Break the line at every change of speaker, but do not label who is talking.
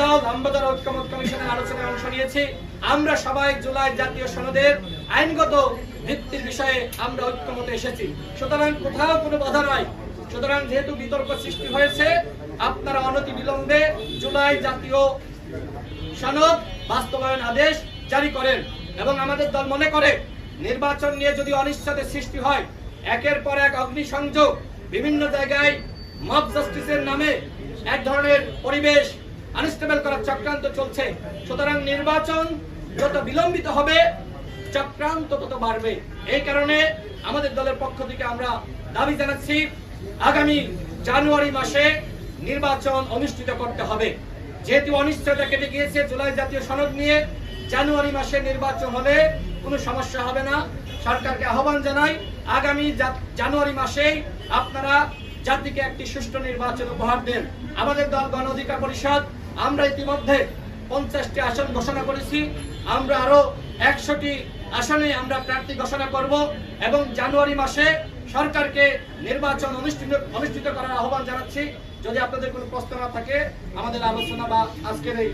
দল আমবাজার ঐক্যমত কমিশনের আলোচনায় অংশ নিয়েছি। আমরা সবাই জুলাই জাতীয় সনদের আইনগত ভিত্তির বিষয়ে আমরা ঐক্যমতে এসেছি। সুতরাং কোথাও কোনো বাধা নাই। সুতরাং যেহেতু বিতর্ক সৃষ্টি হয়েছে, আপনারা অনতি বিলম্বে জুলাই জাতীয় সনদ বাস্তবায়ন আদেশ জারি করেন। এবং আমাদের দল মনে করে নির্বাচন নিয়ে যদি অনিশ্চয়তার সৃষ্টি হয়, একের পর এক অগ্নিসংযোগ, বিভিন্ন জায়গায় মব জাস্টিসের নামে এক ধরনের পরিবেশ আনস্টেবল করার চক্রান্ত চলছে। সুতরাং নির্বাচন যত বিলম্বিত হবে, চক্রান্ত তত বাড়বে। এই কারণে আমাদের দলের পক্ষ থেকে আমরা দাবি জানাচ্ছি, আগামী জানুয়ারি মাসে নির্বাচন অনুষ্ঠিত করতে হবে। যেহেতু অনিশ্চয়তা কেটে গিয়েছে জুলাই জাতীয় সনদ নিয়ে, জানুয়ারি মাসে নির্বাচন হলে কোনো সমস্যা হবে না। সরকারকে আহ্বান জানাই, আগামী জানুয়ারি মাসেই আপনারা জাতিকে একটি সুষ্ঠু নির্বাচন উপহার দেন। আমাদের দল গণ অধিকার পরিষদ, আমরা ইতিমধ্যে 50টি আসন ঘোষণা করেছি। আমরা আরো 100টি আসনে আমরা প্রার্থী ঘোষণা করব এবং জানুয়ারি মাসে সরকারকে নির্বাচন অনুষ্ঠিত করার আহ্বান জানাচ্ছি। যদি আপনাদের কোনো প্রশ্ন না থাকে, আমাদের আলোচনা বা আজকের এই